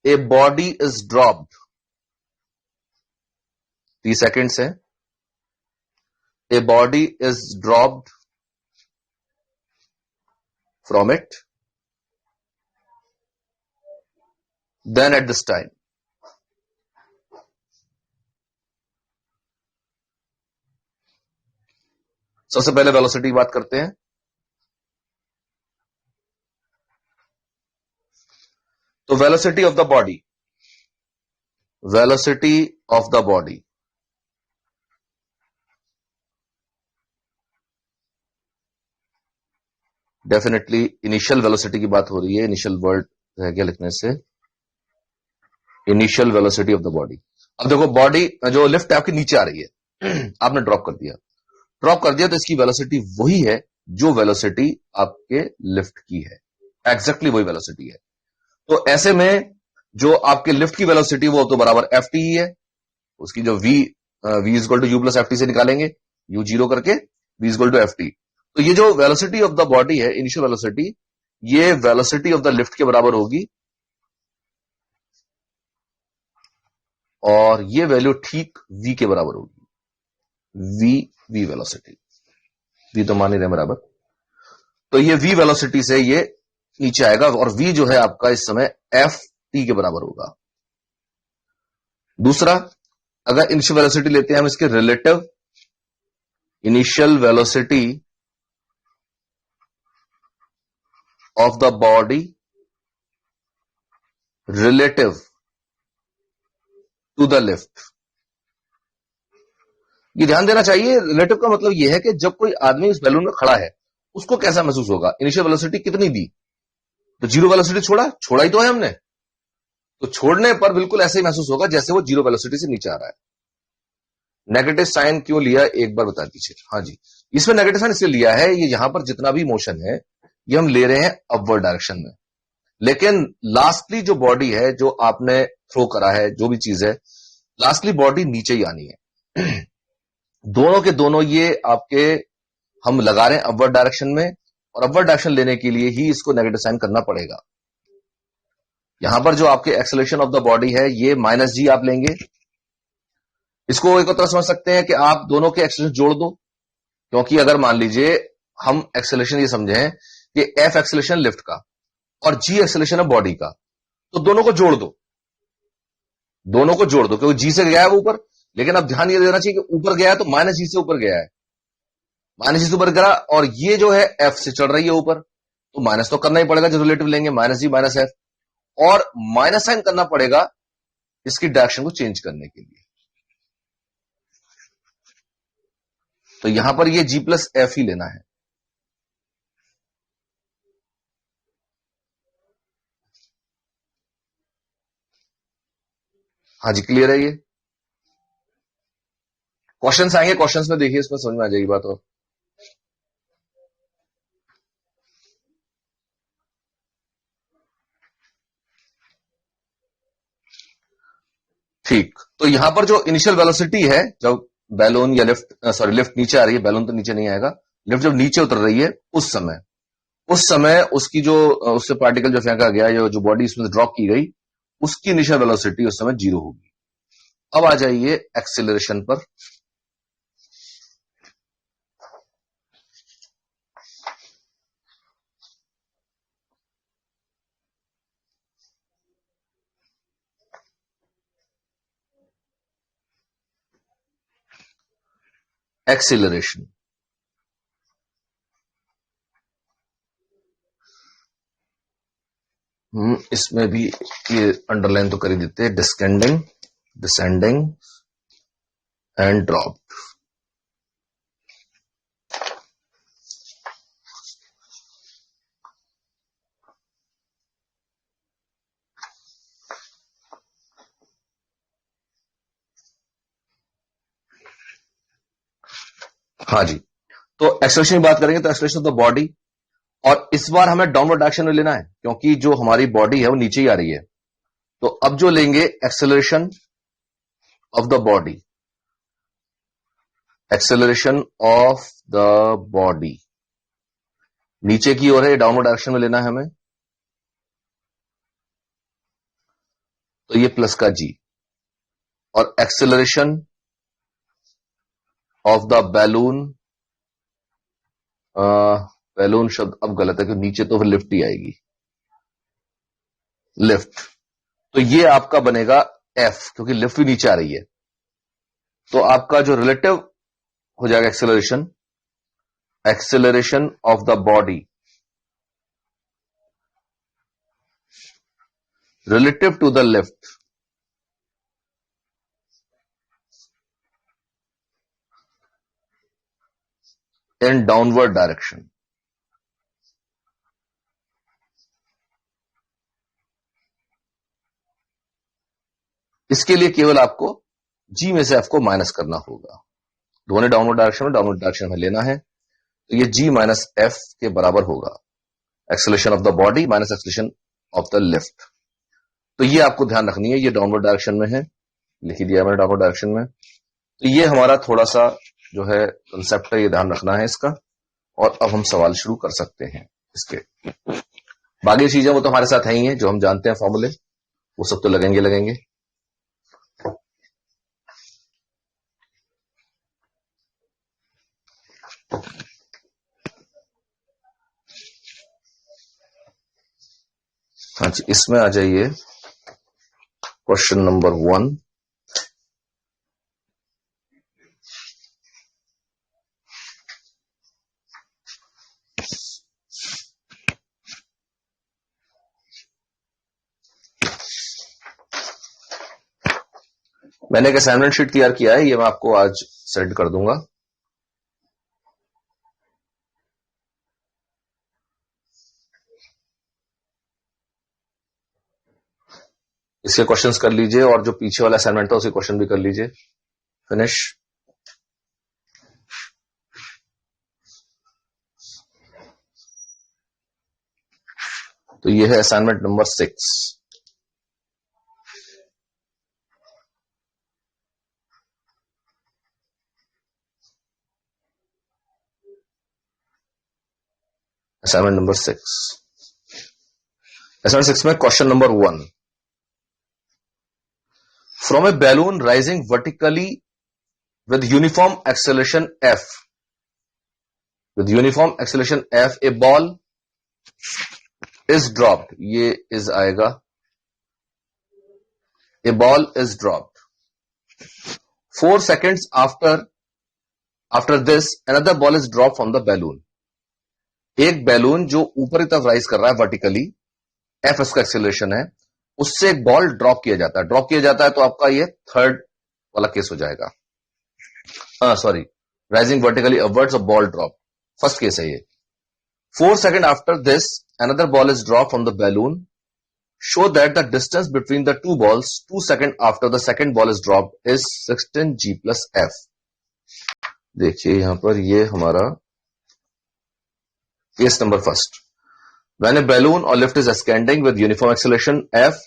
S1: a body is dropped 3 seconds है, a body is dropped from it, then at this time सबसे पहले velocity की बात करते हैं। तो velocity of the body, velocity of the body definitely initial velocity की बात हो रही है, इनिशियल वर्ड रह गया लिखने से, initial velocity of the body. अब देखो बॉडी जो लिफ्ट है आपकी नीचे आ रही है, आपने ड्रॉप कर दिया, तो इसकी वेलोसिटी वही है जो वेलोसिटी आपके लिफ्ट की है, एग्जैक्टली वही वेलोसिटी है। तो ऐसे में जो आपके लिफ्ट की वेलोसिटी वो तो बराबर एफ टी ही है, उसकी जो v is equal to u plus f t से निकालेंगे, u जीरो करके v is equal to f t. तो ये जो वेलोसिटी ऑफ द बॉडी है, इनिशियल वेलोसिटी, ये वेलोसिटी ऑफ द लिफ्ट के बराबर होगी और ये वैल्यू ठीक v के बराबर होगी, v वेलोसिटी, v तो मान ही रहे बराबर। तो ये v वेलोसिटी से ये नीचे आएगा और v जो है आपका इस समय एफ टी के बराबर होगा। दूसरा, अगर इनिशियल वेलोसिटी लेते हैं हम इसके relative, initial velocity of the body relative to the lift. ये ध्यान देना चाहिए, रिलेटिव का मतलब यह है कि जब कोई आदमी उस बैलून में खड़ा है उसको कैसा महसूस होगा। इनिशियल वेलोसिटी कितनी दी, तो जीरो वेलोसिटी छोड़ा ही तो है हमने, तो छोड़ने पर बिल्कुल ऐसे ही महसूस होगा जैसे वो जीरो वेलोसिटी से नीचे आ रहा है। नेगेटिव साइन क्यों लिया एक बार बता दीजिए। हाँ जी, इसमें नेगेटिव साइन इसलिए लिया है, ये यहां पर जितना भी मोशन है ये हम ले रहे हैं अपवर्ड डायरेक्शन में, लेकिन लास्टली जो बॉडी है जो आपने थ्रो करा है, जो भी चीज है, लास्टली बॉडी नीचे ही आनी है। दोनों के दोनों ये आपके हम लगा रहे हैं अपवर्ड डायरेक्शन में, और अपवर्ड डायरेक्शन लेने के लिए ही इसको नेगेटिव साइन करना पड़ेगा। यहां पर जो आपके एक्सेलरेशन ऑफ द बॉडी है ये माइनस जी आप लेंगे, इसको एक तरह समझ सकते हैं कि आप दोनों के एक्सेलरेशन जोड़ दो, क्योंकि अगर मान लीजिए हम एक्सेलरेशन ये समझे हैं कि एफ एक्सेलरेशन लिफ्ट का और जी एक्सेलरेशन है बॉडी का, तो दोनों को जोड़ दो, क्योंकि जी से गया है वो ऊपर, लेकिन अब ध्यान ये देना चाहिए कि ऊपर गया है तो माइनस जी से ऊपर गया है, माइनस जी से ऊपर गया, और ये जो है एफ से चढ़ रही है ऊपर, तो माइनस तो करना ही पड़ेगा, जो रिलेटिव लेंगे माइनस जी माइनस एफ, और माइनस साइन करना पड़ेगा इसकी डायरेक्शन को चेंज करने के लिए। तो यहां पर ये जी प्लस एफ ही लेना है। हाँ जी, क्लियर है ये। क्वेश्चंस आएंगे, क्वेश्चंस में देखिए, इसमें समझ में आ जाएगी बात। और ठीक, तो यहां पर जो इनिशियल वेलोसिटी है, जब बैलून या लिफ्ट नीचे आ रही है, बैलून तो नीचे नहीं आएगा, लिफ्ट जब नीचे उतर रही है उस समय उसकी जो उससे पार्टिकल जो फेंका गया, जो बॉडी इसमें ड्रॉप की गई, उसकी इनिशियल वेलोसिटी उस समय जीरो होगी। अब आ जाइए एक्सेलरेशन पर। एक्सीलरेशन। इसमें भी ये अंडरलाइन तो कर ही देते हैं, डिस्केंडिंग, डिसेंडिंग एंड ड्रॉप। हाँ जी, तो एक्सेलरेशन की बात करेंगे तो एक्सेलरेशन ऑफ द बॉडी, और इस बार हमें डाउनवर्ड डायरेक्शन में लेना है क्योंकि जो हमारी बॉडी है वो नीचे ही आ रही है। तो अब जो लेंगे acceleration of the body, acceleration of the body नीचे की ओर है, डाउनवर्ड डायरेक्शन में लेना है हमें। तो ये प्लस का जी, और acceleration of the balloon, balloon शब्द अब गलत है क्योंकि नीचे तो फिर लिफ्ट ही आएगी, लिफ्ट। तो ये आपका बनेगा एफ क्योंकि लिफ्ट भी नीचे आ रही है। तो आपका जो रिलेटिव हो जाएगा acceleration, acceleration of the body relative to the lift in downward direction. इसके लिए केवल आपको जी में से एफ को माइनस करना होगा। दोनों डाउनवर्ड डायरेक्शन में लेना है, तो ये जी माइनस एफ के बराबर होगा, acceleration of the body minus acceleration of the lift. तो ये आपको ध्यान रखनी है, ये डाउनवर्ड डायरेक्शन में है, लिख दिया मैंने डाउनवर्ड डायरेक्शन में। तो ये हमारा थोड़ा सा जो है कंसेप्ट है, ये ध्यान रखना है इसका। और अब हम सवाल शुरू कर सकते हैं इसके। बाकी चीजें वो तो हमारे साथ है ही हैं, जो हम जानते हैं फॉर्मूले, वो सब तो लगेंगे। हाँ जी, इसमें आ जाइए क्वेश्चन नंबर 1। मैंने एक असाइनमेंट शीट तैयार किया है, ये मैं आपको आज सेंड कर दूंगा। इसके क्वेश्चंस कर लीजिए, और जो पीछे वाला असाइनमेंट था उसके क्वेश्चन भी कर लीजिए। फिनिश। तो ये है assignment number 6। Assignment number 6, assignment 6 में question number 1, from A balloon rising vertically with uniform acceleration f, with uniform acceleration f, a ball is dropped, ये is आएगा, a ball is dropped 4 seconds after this another ball is dropped from the balloon। एक balloon जो ऊपर की तरफ rise कर रहा है वर्टिकली, एफ इसका एक्सेलरेशन है, उससे एक बॉल ड्रॉप किया जाता है, तो आपका ये थर्ड वाला केस हो जाएगा। Sorry, rising vertically upwards a ball drop, first case है ये। 4 seconds after this another ball is dropped from the balloon, show that the distance between the two balls 2 seconds after the second ball is dropped is 16 g plus f। देखिए यहां पर ये हमारा case number first, when a balloon or lift is ascending with uniform acceleration f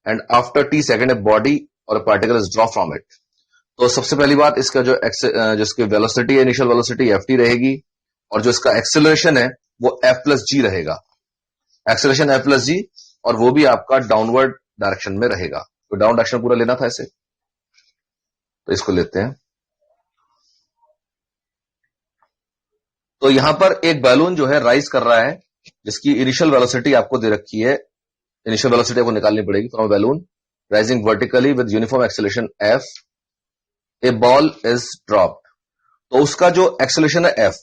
S1: and after t second a body or a particle is dropped from it। तो सबसे पहली बात, इसका जो इसकी वेलोसिटी है, इनिशियल वेलोसिटी एफ टी रहेगी, और जो इसका एक्सेलरेशन है वो एफ प्लस जी रहेगा, एक्सेलरेशन एफ प्लस जी, और वो भी आपका डाउनवर्ड डायरेक्शन में रहेगा। तो डाउन डायरेक्शन पूरा लेना था इसे, तो इसको लेते हैं। तो यहां पर एक बैलून जो है राइज कर रहा है, जिसकी इनिशियल वेलोसिटी आपको दे रखी है, इनिशियल वेलोसिटी आपको निकालनी पड़ेगी from balloon rising vertically with uniform acceleration F, A ball is dropped. तो उसका जो एक्सेलरेशन है एफ,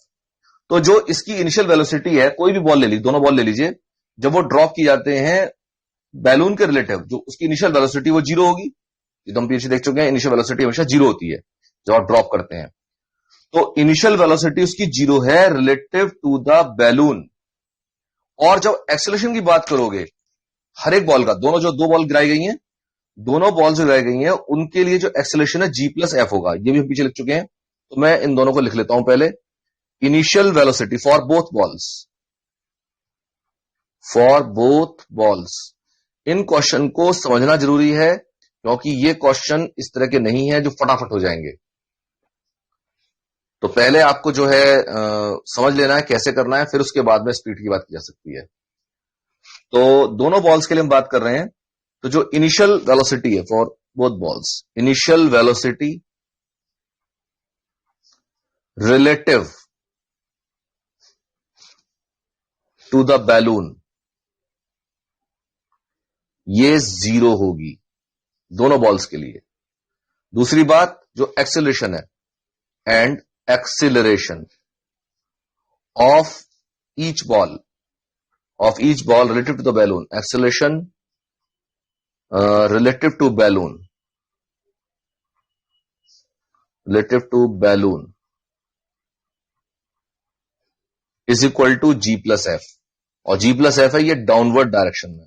S1: तो जो इसकी इनिशियल वेलोसिटी है, कोई भी बॉल ले लीजिए, दोनों बॉल ले लीजिए, जब वो ड्रॉप की जाते हैं बैलून के रिलेटिव, जो उसकी इनिशियल वेलोसिटी वो जीरो होगी। ये तो हम पीछे देख चुके हैं, इनिशियल वेलोसिटी हमेशा जीरो होती है जब आप ड्रॉप करते हैं। तो इनिशियल वेलोसिटी उसकी जीरो है रिलेटिव टू द बैलून। और जब एक्सेलरेशन की बात करोगे हर एक बॉल का, दोनों जो दो बॉल गिराई गई हैं, दोनों बॉल जो गिराई गई हैं उनके लिए जो एक्सेलरेशन है जी प्लस एफ होगा। ये भी हम पीछे लिख चुके हैं, तो मैं इन दोनों को लिख लेता हूं पहले। Initial velocity for both balls. In question को समझना जरूरी है, क्योंकि ये क्वेश्चन इस तरह के नहीं है जो फटाफट हो जाएंगे। तो पहले आपको जो है समझ लेना है कैसे करना है, फिर उसके बाद में स्पीड की बात की जा सकती है। तो दोनों बॉल्स के लिए हम बात कर रहे हैं। तो जो इनिशियल वेलोसिटी है for both balls, initial velocity relative to the balloon, ये जीरो होगी दोनों बॉल्स के लिए। दूसरी बात, जो एक्सेलरेशन है and acceleration of each ball relative to the balloon, acceleration relative to balloon is equal to g plus f। और g plus f है ये डाउनवर्ड डायरेक्शन में,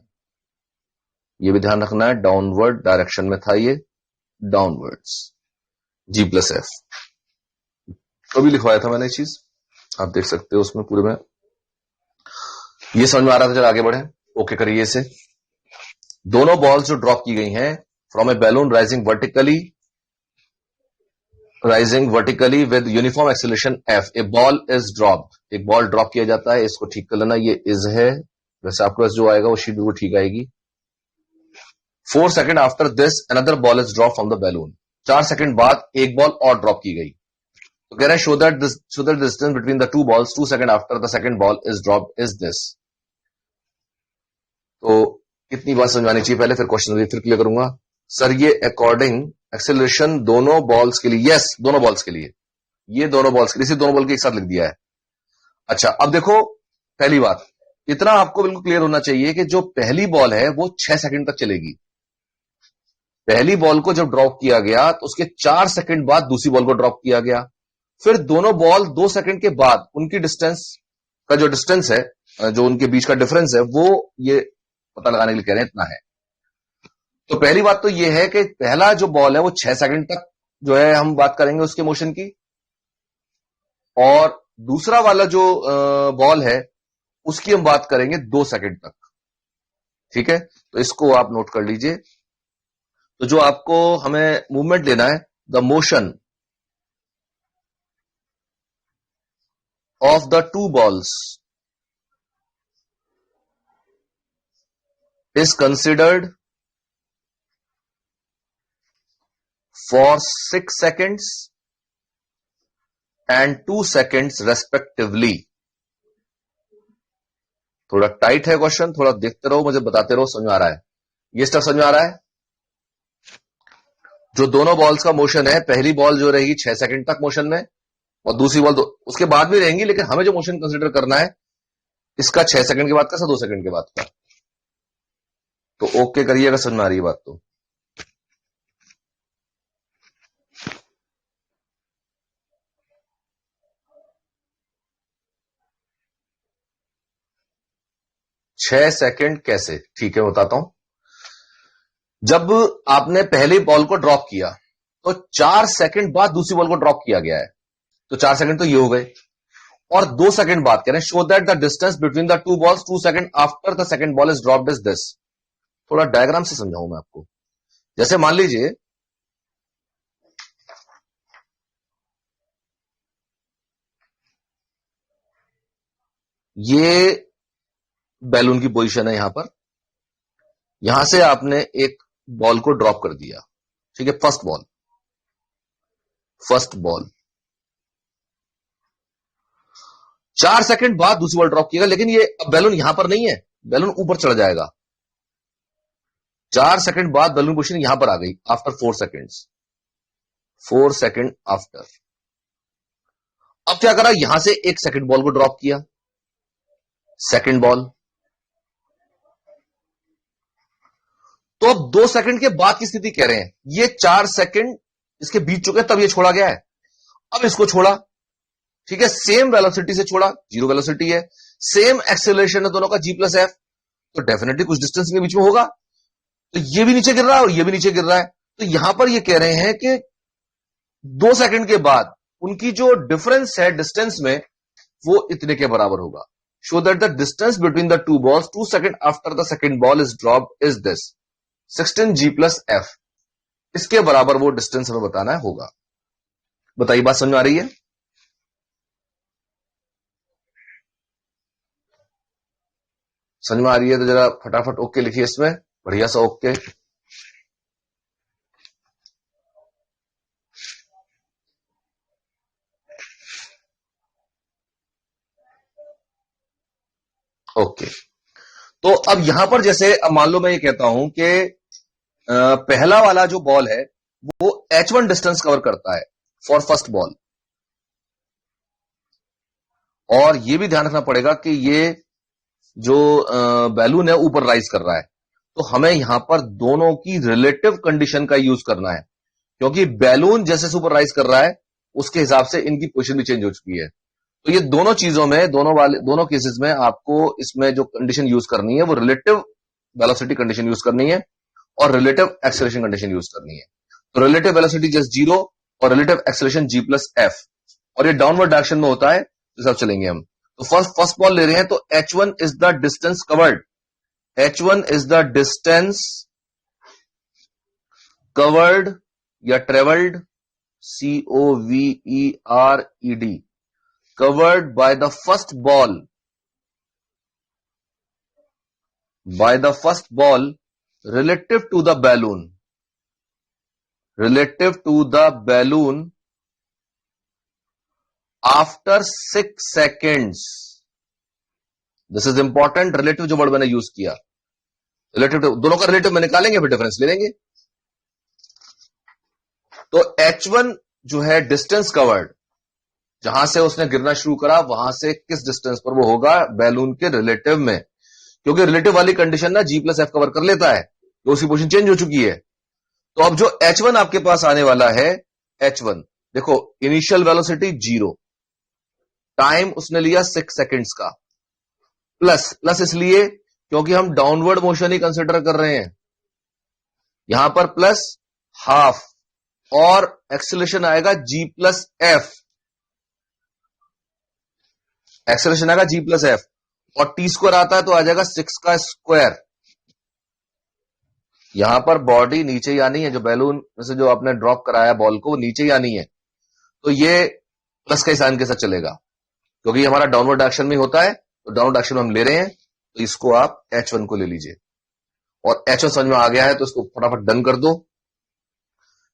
S1: ये भी ध्यान रखना है, डाउनवर्ड डायरेक्शन में था ये, डाउनवर्ड्स g plus f। तो भी लिखवाया था मैंने चीज, आप देख सकते हो उसमें पूरे में। ये समझ में आ रहा था, चल आगे बढ़े। ओके करिए इसे। दोनों बॉल्स जो ड्रॉप की गई हैं from A balloon rising vertically with uniform acceleration F, A ball is dropped. एक बॉल ड्रॉप किया जाता है, इसको ठीक कर लेना, ये इज है, वैसे आपके पास जो आएगा वो शीट वो ठीक आएगी। 4 second after this another ball is drop from the balloon. 4 second बाद एक बॉल और ड्रॉप की गई। तो कह रहे हैं show that distance between the two balls 2 second after the second ball is dropped is this. तो कितनी बात समझानी चाहिए पहले, फिर क्वेश्चन फिर क्लियर करूंगा। सर ये अकॉर्डिंग एक्सेलरेशन दोनों बॉल्स के लिए, यस दोनों बॉल्स के लिए, ये दोनों बॉल्स के लिए, इसे दोनों बॉल के एक साथ लिख दिया है। अच्छा अब देखो, पहली बात इतना आपको बिल्कुल क्लियर होना चाहिए कि जो पहली बॉल है वो 6 सेकंड तक चलेगी। पहली बॉल को जब ड्रॉप किया गया तो उसके 4 सेकंड बाद दूसरी बॉल को ड्रॉप किया गया, फिर दोनों बॉल 2 सेकंड के बाद उनकी डिस्टेंस का जो डिस्टेंस है, जो उनके बीच का डिफरेंस है, वो ये पता लगाने के लिए कह रहे हैं इतना है। तो पहली बात तो ये है कि पहला जो बॉल है वो 6 सेकंड तक जो है हम बात करेंगे उसके मोशन की, और दूसरा वाला जो बॉल है उसकी हम बात करेंगे 2 सेकंड तक। ठीक है, तो इसको आप नोट कर लीजिए। तो जो आपको हमें मूवमेंट लेना है, the motion of the two balls is considered for 6 seconds and 2 seconds respectively। थोड़ा टाइट है क्वेश्चन, थोड़ा देखते रहो, मुझे बताते रहो, समझ में आ रहा है? ये स्टेप समझ में आ रहा है? जो दोनों बॉल्स का मोशन है, पहली बॉल जो रहेगी 6 सेकंड तक मोशन में, और दूसरी बॉल उसके बाद भी रहेंगी, लेकिन हमें जो मोशन कंसिडर करना है इसका 6 सेकंड के बाद का, 2 सेकंड के बाद का। तो ओके करिएगा, समझ में आ रही है बात? तो 6 सेकंड कैसे? ठीक है बताता हूं। जब आपने पहली बॉल को ड्रॉप किया तो 4 सेकंड बाद दूसरी बॉल को ड्रॉप किया गया है, तो 4 सेकंड तो ये हो गए, और 2 सेकंड बाद कह रहे हैं show that the distance between the two balls 2 second after the second ball is dropped is this. थोड़ा डायग्राम से समझाऊं मैं आपको। जैसे मान लीजिए ये बैलून की पोजीशन है, यहां पर, यहां से आपने एक बॉल को ड्रॉप कर दिया, ठीक है, फर्स्ट बॉल 4 सेकंड बाद दूसरी बॉल ड्रॉप किएगा, लेकिन ये अब बैलून यहां पर नहीं है, बैलून ऊपर चढ़ जाएगा। 4 सेकंड बाद बैलून पोजीशन यहां पर आ गई, आफ्टर 4 सेकंड आफ्टर। अब क्या करा, यहां से एक सेकंड बॉल को ड्रॉप किया, सेकंड बॉल। तो अब 2 सेकंड के बाद की स्थिति कह रहे हैं, ये 4 सेकंड इसके बीत चुके तब ये छोड़ा गया है। अब इसको छोड़ा, ठीक है, सेम वेलोसिटी से छोड़ा, जीरो वेलोसिटी है, सेम एक्सेलरेशन है दोनों का G+F, तो डेफिनेटली कुछ डिस्टेंस के बीच में होगा। तो ये भी नीचे गिर रहा है और ये भी नीचे गिर रहा है। तो यहां पर ये कह रहे हैं कि 2 सेकंड के बाद उनकी जो डिफरेंस है डिस्टेंस में, वो इतने के बराबर होगा। Show that the distance between the two balls 2 second after the second ball is drop is this 16 G+F। इसके बराबर वो डिस्टेंस हमें बताना होगा। बताइए, बात समझ में आ रही है? समझ में आ रही है तो जरा फटाफट ओके लिखिए इसमें, बढ़िया सा ओके। ओके, तो अब यहां पर जैसे अब मान लो मैं ये कहता हूं कि पहला वाला जो बॉल है वो H1 डिस्टेंस कवर करता है फॉर फर्स्ट बॉल, और ये भी ध्यान रखना पड़ेगा कि ये जो बैलून है ऊपर राइज कर रहा है, तो हमें यहां पर दोनों की रिलेटिव कंडीशन का यूज करना है, क्योंकि बैलून जैसे से ऊपर राइज कर रहा है उसके हिसाब से इनकी पोजीशन भी चेंज हो चुकी है। तो ये दोनों चीजों में, दोनों केसेस में आपको इसमें जो कंडीशन यूज करनी है वो रिलेटिव वेलोसिटी कंडीशन यूज करनी है और रिलेटिव एक्सेलरेशन कंडीशन यूज करनी है। तो रिलेटिव वेलोसिटी जस्ट 0 और रिलेटिव एक्सेलरेशन G+F, और ये डाउनवर्ड डायरेक्शन में होता है, तो सब चलेंगे हम। तो फर्स्ट बॉल ले रहे हैं, तो H1 is the distance covered, H1 is the distance covered या travelled, COVERED, covered by the first ball relative to the balloon after 6 seconds. This is important, relative जो वर्ड मैंने यूज किया, relative दोनों का रिलेटिव में निकालेंगे फिर difference ले लेंगे। तो H1 जो है डिस्टेंस कवर्ड, जहां से उसने गिरना शुरू करा वहां से किस डिस्टेंस पर वो होगा बैलून के रिलेटिव में, क्योंकि रिलेटिव वाली कंडीशन ना G+F कवर कर लेता है, तो उसकी पोजीशन चेंज हो चुकी है। तो अब जो H1 आपके पास आने वाला है, H1 देखो, इनिशियल वेलोसिटी 0, टाइम उसने लिया 6 सेकंड्स का, प्लस इसलिए क्योंकि हम डाउनवर्ड मोशन ही कंसिडर कर रहे हैं, यहां पर प्लस हाफ, और एक्सेलरेशन आएगा G+F, एक्सेलरेशन आएगा G+F, और T² आता है तो आ जाएगा 6 का स्क्वायर। यहां पर बॉडी नीचे ही आनी है, जो बैलून में से जो आपने ड्रॉप कराया बॉल को, वो नीचे ही आनी है, तो ये प्लस का साइन के साथ चलेगा, क्योंकि हमारा डाउनवर्ड डायरेक्शन में होता है, तो डाउनवर्ड डायरेक्शन में हम ले रहे हैं, तो इसको आप H1 को ले लीजिए, और H1 समझ में आ गया है तो इसको फटाफट डन कर दो।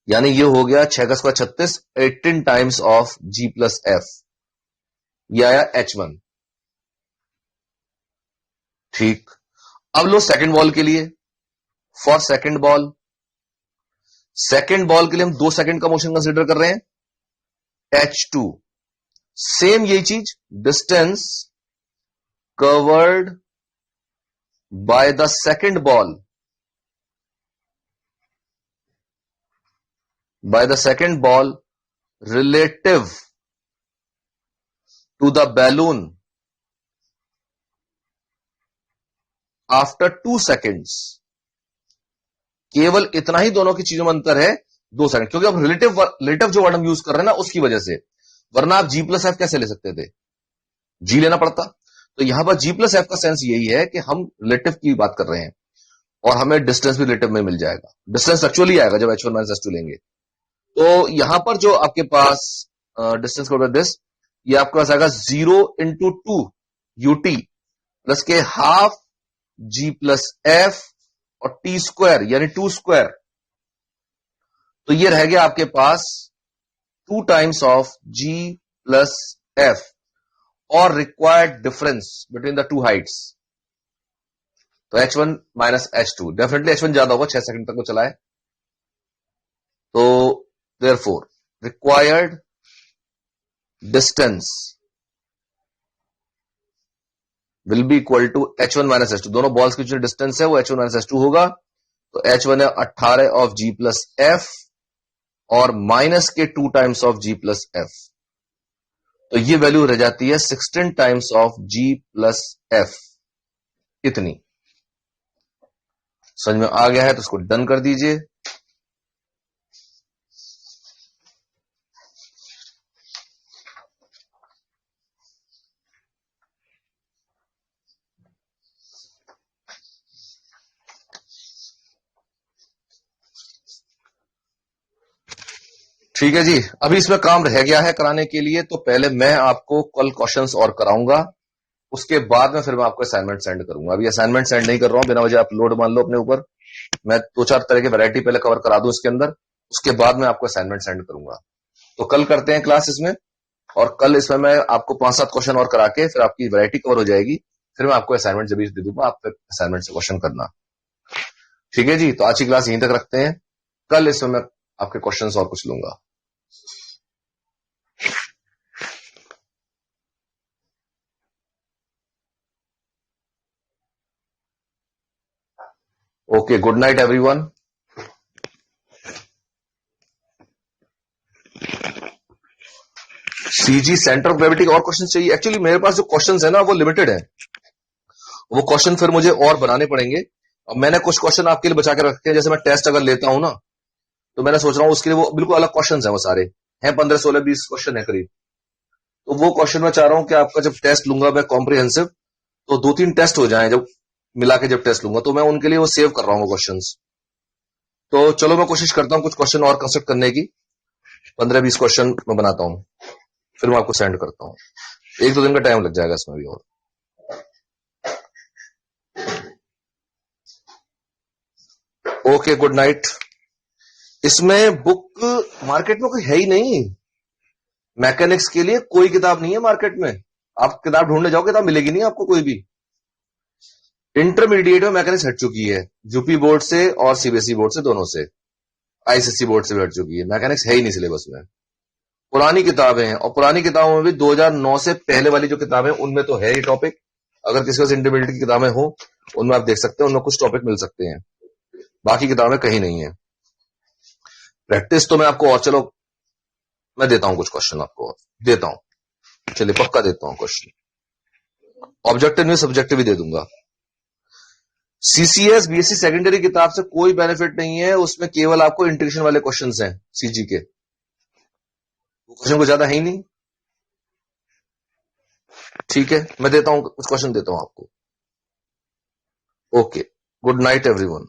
S1: यानी ये हो गया 6 का स्क्वायर 36, 18 टाइम्स ऑफ G+F, ये आया H1। ठीक, अब लो सेकंड बॉल के लिए, फॉर सेकंड बॉल के लिए हम 2 सेकंड का मोशन कंसीडर कर रहे हैं, H2, सेम यही चीज, distance covered by the second ball relative to the balloon after 2 seconds. केवल इतना ही दोनों की चीजों में अंतर है, 2 सेकंड, क्योंकि अब रिलेटिव जो वर्ड हम यूज कर रहे हैं ना उसकी वजह से, वरना आप G+F कैसे ले सकते थे, G लेना पड़ता। तो यहां पर G+F का सेंस यही है कि हम रिलेटिव की बात कर रहे हैं और हमें डिस्टेंस भी रिलेटिव में मिल जाएगा, डिस्टेंस एक्चुअली आएगा जब H1 - H2 लेंगे। तो यहां पर जो आपके पास डिस्टेंस को दिस, ये आपके पास आएगा 0 × 2 UT प्लस के हाफ G+F और T² यानी 2², तो ये रह गया आपके पास 2 टाइम्स ऑफ G+F और required difference between the two Heights. तो H1 - H2, डेफिनेटली H1 ज्यादा होगा, 6 सेकंड तक वो चला है, तो therefore required distance will be equal to h1 minus h2, दोनों बॉल्स की जो डिस्टेंस है वो h1 माइनस h2 होगा। तो h1 है 18 ऑफ g प्लस एफ और माइनस के 2 times of g plus F, तो ये वैल्यू रह जाती है 16 times of g plus F. इतनी समझ में आ गया है तो इसको डन कर दीजिए। ठीक है जी, अभी इसमें काम रह गया है कराने के लिए, तो पहले मैं आपको कल क्वेश्चंस और कराऊंगा, उसके बाद में फिर मैं आपको असाइनमेंट सेंड करूंगा। अभी असाइनमेंट सेंड नहीं कर रहा हूं, बिना वजह आप लोड मान लो अपने ऊपर। मैं 2-4 तरह की वैरायटी पहले कवर करा दूं इसके अंदर, उसके बाद मैं आपको असाइनमेंट सेंड करूंगा। तो कल करते हैं क्लास इसमें, और कल इसमें मैं आपको 5-7 क्वेश्चन और करा के फिर आपकी वैरायटी कवर हो जाएगी। फिर मैं आपको असाइनमेंट जब दे दूंगा, आप फिर असाइनमेंट से क्वेश्चन करना। ठीक है जी, तो आज की क्लास यहीं तक रखते हैं। कल इसमें मैं आपके क्वेश्चंस और कुछ लूंगा। Okay, good night everyone. CG centre of gravity का और क्वेश्चन चाहिए? एक्चुअली मेरे पास जो क्वेश्चंस है ना वो लिमिटेड है, वो क्वेश्चन फिर मुझे और बनाने पड़ेंगे। अब मैंने कुछ क्वेश्चन आपके लिए बचा के रखे हैं, जैसे मैं टेस्ट अगर लेता हूं ना, तो मैंने सोच रहा हूं उसके लिए वो बिल्कुल अलग क्वेश्चन है, वो सारे हैं 15, 16, 20 क्वेश्चन है करीब। तो वो क्वेश्चन मैं चाह रहा हूं कि आपका जब टेस्ट लूंगा मैं कॉम्प्रिहेंसिव, तो 2-3 टेस्ट हो जाएं जब मिला के जब टेस्ट लूंगा, तो मैं उनके लिए वो सेव कर रहा हूँ क्वेश्चन। तो चलो मैं कोशिश करता हूँ कुछ क्वेश्चन और कंस्ट्रक्ट करने की, 15-20 क्वेश्चन मैं बनाता हूँ, फिर मैं आपको सेंड करता हूँ। 1-2 दिन का टाइम लग जाएगा इसमें भी। और ओके, गुड नाइट। इसमें बुक मार्केट में कोई है ही नहीं, मैकेनिक्स के लिए कोई किताब नहीं है मार्केट में। आप किताब ढूंढने जाओ, किताब मिलेगी नहीं आपको कोई भी। इंटरमीडिएट में मैकेनिक्स हट चुकी है, यूपी बोर्ड से और सीबीएसई बोर्ड से, दोनों से, आईसीएसई बोर्ड से भी हट चुकी है। मैकेनिक्स है ही नहीं सिलेबस में। पुरानी किताबें हैं, और पुरानी किताबों में भी 2009 से पहले वाली जो किताबें उनमें तो है ही टॉपिक। अगर किसी पास इंटरमीडिएट की किताबें हो उनमें आप देख सकते हैं, उनमें कुछ टॉपिक मिल सकते हैं, बाकी किताबें कहीं नहीं है। प्रैक्टिस तो मैं आपको और, चलो मैं देता हूं कुछ क्वेश्चन आपको और देता हूं, चलिए पक्का देता हूं क्वेश्चन। ऑब्जेक्टिव नहीं सब्जेक्टिव भी दे दूंगा। सीसीएस बीएससी सेकेंडरी किताब से कोई बेनिफिट नहीं है, उसमें केवल आपको इंटीग्रेशन वाले क्वेश्चंस हैं सीजी के, क्वेश्चन को ज्यादा है ही नहीं। ठीक है, मैं देता हूं कुछ क्वेश्चन देता हूं आपको। Okay, good night everyone.